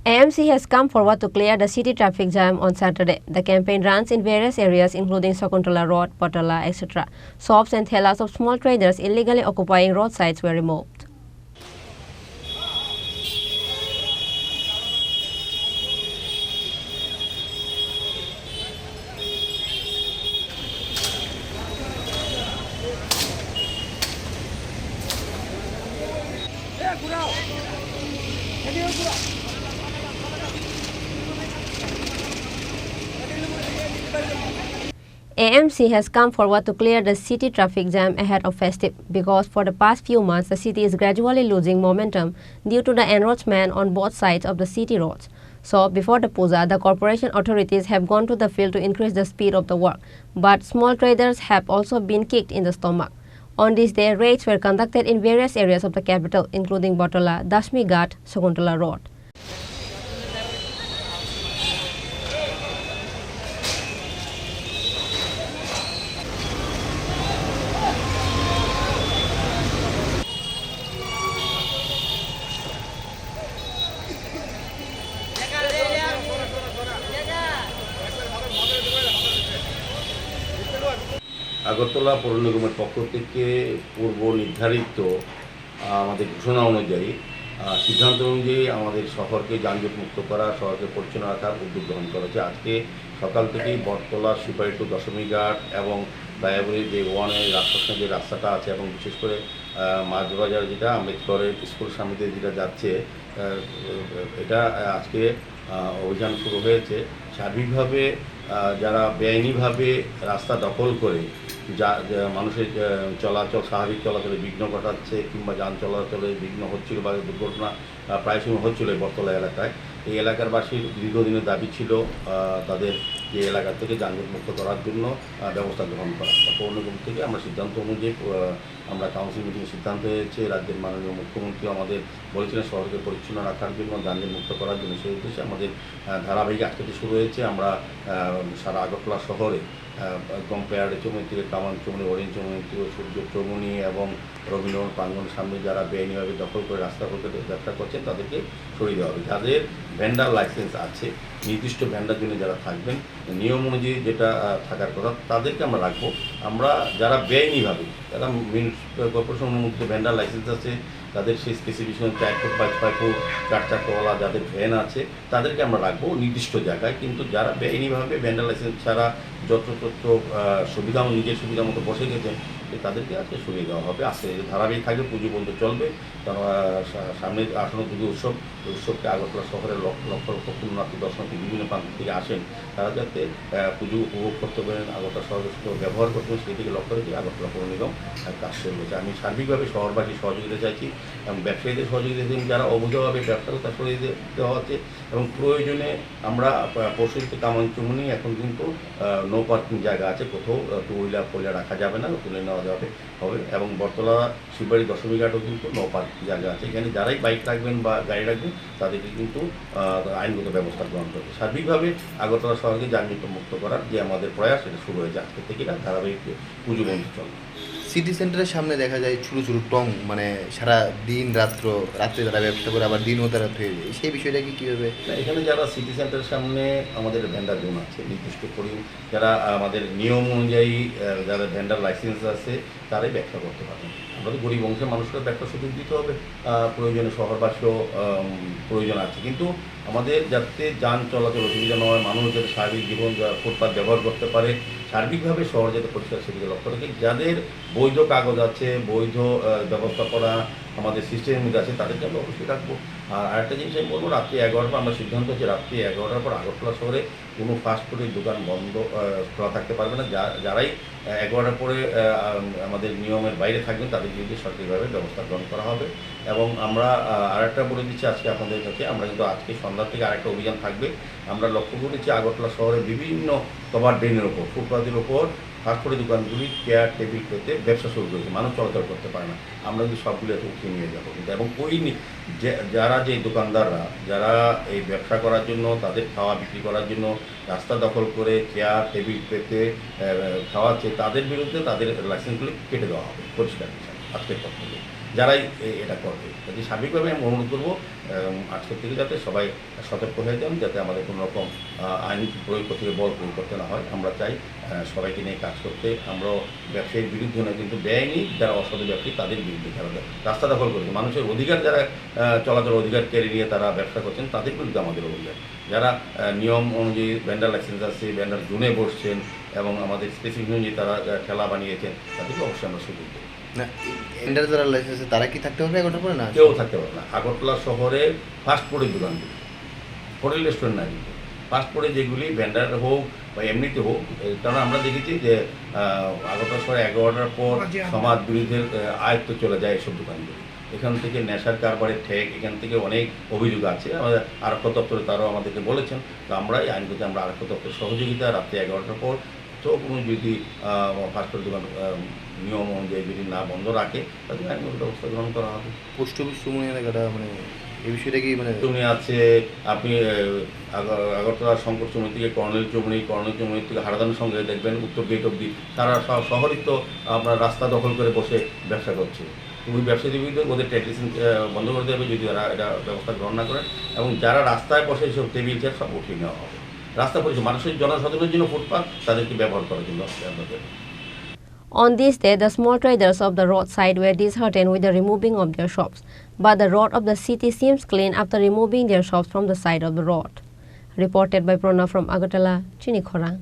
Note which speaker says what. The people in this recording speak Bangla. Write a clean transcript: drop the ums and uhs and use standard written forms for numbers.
Speaker 1: AMC has come forward to clear the city traffic jam on Saturday. The campaign runs in various areas including Sakuntala Road, Potala, etc. Shops and Thelas of small traders illegally occupying roadsides were removed. AMC has come forward to clear the city traffic jam ahead of festive because for the past few months the city is gradually losing momentum due to the encroachment on both sides of the city roads. So before the puja, the corporation authorities have gone to the field to increase the speed of the work, but small traders have also been kicked in the stomach. On this day, raids were conducted in various areas of the capital including Botala, Dashmi Ghat, Sakuntala Road.
Speaker 2: Agartala পৌর নিগমের পক্ষ থেকে পূর্ব নির্ধারিত আমাদের ঘোষণা অনুযায়ী সিদ্ধান্ত অনুযায়ী আমাদের শহরকে যানজট মুক্ত করা, শহরকে পরিচ্ছন্ন রাখার উদ্যোগ গ্রহণ করা হয়েছে। আজকে সকাল থেকেই বটতলা, সুপারি টু দশমী ঘাট এবং দয়াবরী যে ওয়ানের রাস্তার যে রাস্তাটা আছে এবং বিশেষ করে মাঝবাজার যেটা আম্বেদকরের স্কুল সামনে যেটা যাচ্ছে, এটা আজকে অভিযান শুরু হয়েছে। সার্বিকভাবে যারা বেআইনিভাবে রাস্তা দখল করে মানুষের চলাচল, স্বাভাবিক চলাচলে বিঘ্ন ঘটাচ্ছে কিংবা যান চলাচলে বিঘ্ন হচ্ছিল বা দুর্ঘটনা প্রায় সময় হচ্ছিল এই বটতলা এলাকায়, এই এলাকার বাসীর দীর্ঘদিনের দাবি ছিল তাদের যে এলাকা থেকে যানজট মুক্ত করার জন্য ব্যবস্থা গ্রহণ করা। পৌর নিগম থেকে আমরা সিদ্ধান্ত অনুযায়ী আমরা কাউন্সিল মিটিংয়ে সিদ্ধান্ত হয়েছে, রাজ্যের মাননীয় মুখ্যমন্ত্রী আমাদের বলেছিলেন শহরকে পরিচ্ছন্ন রাখার জন্য, যানজট মুক্ত করার জন্য। সেই উদ্দেশ্যে আমাদের ধারাবাহিক আজকে শুরু হয়েছে। আমরা সারা আগরতলা শহরে একদম পেয়ারে চৌমনি থেকে কামান চৌমনি, অরেঞ্জ চৌমনি থেকে সূর্য চৌমনি এবং রবীন্দ্রভবন প্রাঙ্গণের সামনে যারা বেআইনিভাবে দখল করে রাস্তা করতে ব্যবসা করছেন তাদেরকে সরিয়ে দেওয়া হবে। যাদের ভেন্ডার লাইসেন্স আছে, নির্দিষ্ট ভেন্ডার জন্য যারা থাকবেন, নিয়ম অনুযায়ী যেটা থাকার কথা তাদেরকে আমরা রাখবো। আমরা যারা বেআইনিভাবে, যারা মিউনিসিপ্যাল কর্পোরেশন অনুমোদিত ভেন্ডার লাইসেন্স আছে, তাদের সেই স্পেসিফিকেশন 4 ফুট 5 ফুট 4 চাকাওয়ালা যাদের ভ্যান আছে তাদেরকে আমরা রাখবো নির্দিষ্ট জায়গায়। কিন্তু যারা বেআইনিভাবে ভেন্ডার লাইসেন্স ছাড়া যত্রতত্র সুবিধা নিজের সুবিধা মতো বসে গেছেন তাদেরকে আজকে সরিয়ে দেওয়া হবে। আজকে ধারাবাহিক থাকবে, পুজো পর্যন্ত চলবে। কারণ সামনে আসন্ন পুজো উৎসবকে আগরতলা শহরের লক্ষ লক্ষ পুণ্যার্থী দর্শনার্থী বিভিন্ন প্রান্ত থেকে আসেন, তারা যাতে পুজো উপভোগ করতে পারেন, আগরতলা শহরের ব্যবহার করতে পারেন, সেই দিকে লক্ষ্য রেখে আগরতলা পৌর নিগম কাজ শুরু হয়েছে। আমি সার্বিকভাবে শহরবাসী সহযোগিতা চাইছি এবং ব্যবসায়ীদের সহযোগিতা দিন, যারা অবৈধভাবে ব্যবসা তা সরিয়ে দেওয়া হচ্ছে এবং প্রয়োজনে আমরা পরশুতে কামান চুমনি এখন কিন্তু নো পার্কিং জায়গা আছে, কোথাও টু হুইলার ফোর রাখা যাবে না, তুলে নেওয়া যাবে হবে। এবং বটতলা শিববাড়ি দশমী ঘাটও কিন্তু নো পার্কিং জায়গা আছে, এখানে যারাই বাইক রাখবেন বা গাড়ি রাখবেন তাদেরকে কিন্তু আইনগত ব্যবস্থা গ্রহণ করবে। সার্বিকভাবে আগরতলা শহরকে যানজট মুক্ত করার যে আমাদের প্রয়াস সেটা শুরু হয়েছে আজকে থেকে, ধারাবাহিক পুজো বন্ধ চলবে।
Speaker 3: সিটি সেন্টারের সামনে দেখা যায় ছোটো ছোটো টং, মানে সারা দিন রাত্রে তারা ব্যবসা করে, আবার দিনও তারা হয়ে যায়, সেই বিষয়টা কি কীভাবে?
Speaker 2: এখানে যারা সিটি সেন্টারের সামনে আমাদের ভেন্ডার জোন আছে নির্দিষ্ট করি, যারা আমাদের নিয়ম অনুযায়ী যারা ভেন্ডার লাইসেন্স আছে তারাই ব্যবসা করতে পারেন। আমরা তো গরিব অংশের মানুষকে ব্যবসা সুযোগ দিতে হবে, প্রয়োজনে শহরবাসীও প্রয়োজন আছে, কিন্তু আমাদের যাতে যান চলাচল অসুবিধা নয়, মানুষ যাতে স্বাভাবিক জীবন ফুটপাত ব্যবহার করতে পারে, সার্বিকভাবে শহর যাতে পরিষ্কার সেদিকে লক্ষ্য রেখে যাদের বৈধ কাগজ আছে, বৈধ ব্যবস্থাপনা আমাদের সিস্টেমের মধ্যে আছে তাদেরকে আমরা অবশ্যই রাখবো। আর আরেকটা জিনিস আমি বলবো, রাত্রি 11টার পর আমরা সিদ্ধান্ত হচ্ছে রাত্রি 11টার পর আগরতলা শহরে কোনো ফাস্টফুডের দোকান বন্ধ খোলা থাকতে পারবে না। যারাই 11টার পরে আমাদের নিয়মের বাইরে থাকবেন তাদের বিরুদ্ধে সরকারিভাবে ব্যবস্থা গ্রহণ করা হবে। এবং আমরা আরেকটা বলে দিচ্ছি আজকে আপনাদের কাছে, আমরা কিন্তু আজকে সন্ধ্যা থেকে আরেকটা অভিযান থাকবে। আমরা লক্ষ্য করেছি আগরতলা শহরের বিভিন্ন কভার ড্রেনের ওপর, ফুটপাথের ওপর ফাস্টফুডের দোকানগুলি চেয়ার টেবিল পেতে ব্যবসা শুরু করেছে, মানুষ চলাচল করতে পারে না। আমরা কিন্তু সবগুলো এত উঠিয়ে নিয়ে যাবো কিন্তু, এবং ওই যারা যে দোকানদাররা যারা এই ব্যবসা করার জন্য, তাদের খাওয়া বিক্রি করার জন্য রাস্তা দখল করে চেয়ার টেবিল পেতে খাওয়াচ্ছে, তাদের বিরুদ্ধে তাদের লাইসেন্সগুলি কেটে দেওয়া হবে পরিষ্কার আজকের পর থেকে। যারাই এটা করবে। যদি স্বাভাবিকভাবে আমি অনুরোধ করবো আজকের থেকে যাতে সবাই সতর্ক হয়ে যান, যাতে আমাদের কোনো রকম আইন প্রয়োগ করতে বল প্রয়োগ করতে না হয়। আমরা চাই সবাইকে নিয়ে কাজ করতে। আমরাও ব্যবসায়ীর বিরুদ্ধে নয়, কিন্তু বেআইনি যারা অসাধু ব্যবসায়ী তাদের বিরুদ্ধে যারা রাস্তা দখল করেছে, মানুষের অধিকার যারা চলাচল অধিকার কেড়ে নিয়ে তারা ব্যবসা করছেন তাদের বিরুদ্ধে আমাদের অভিযান। যারা নিয়ম অনুযায়ী ভেন্ডার লাইসেন্স আছে, ভেন্ডার জোনে বসছেন এবং আমাদের স্পেসিফিক অনুযায়ী তারা ঠেলা বানিয়েছেন, তাদেরকে অবশ্যই আমরা সুযোগ দেব।
Speaker 3: না, ভেন্ডার যারা লাইসেন্স আছে তারা কি থাকতে পারবে আগরতলা পরে? না,
Speaker 2: কেউ থাকতে পারবে না। আগরতলা শহরে ফাস্ট ফুডের দোকানগুলি, হোটেল রেস্টুরেন্ট না, কিন্তু ফাস্ট ফুডে যেগুলি ভেন্ডার হোক বা এমনিতে হোক, কারণ আমরা দেখেছি যে আগরতলা শহরে 11টার পর সমাজ বিরোধের আয়ত্ত চলে যায় এসব দোকানগুলি। এখান থেকে নেশার কারবারের ঠেক, এখান থেকে অনেক অভিযোগ আছে। আমাদের আরক্ষা দপ্তরে তারাও আমাদেরকে বলেছেন। তো আমরা এই আইনগত আমরা আরক্ষা দপ্তরের সহযোগিতা রাত্রে 11টার পর তো কোনো যদি ফাস্টফুড দোকান নিয়ম অনুযায়ী যদি না বন্ধ রাখে তাদের আইনগত ব্যবস্থা গ্রহণ করা হবে।
Speaker 3: পোস্ট অফিস চুমুনি এলাকাটা মানে এই বিষয়টা কি মানে
Speaker 2: চুমনি আছে, আপনি আগরতলা শঙ্কর চুমনি থেকে কর্নেল চুমনি থেকে হারাদানের সঙ্গে দেখবেন উত্তর গেট অব্দি তারা শহরই তো আপনার রাস্তা দখল করে বসে ব্যবসা করছে। ওই ব্যবসায়ীদের বিরুদ্ধে ওদের ট্যাক্সেশন বন্ধ করে দেবে যদি তারা এটা ব্যবস্থা গ্রহণ না করেন, এবং যারা রাস্তায় বসে সব টেবিল চেয়ার সব উঠিয়ে নেওয়া হবে। রাস্তা পরিষেবা মানুষের জনসাধারণের জন্য ফুটপাত তাদেরকে ব্যবহার করার জন্য আমাদের।
Speaker 1: On this day, the small traders of the roadside were disheartened with the removing of their shops, but the road of the city seems clean after removing their shops from the side of the road. Reported by Pranav from Agartala, Chini, Khorang.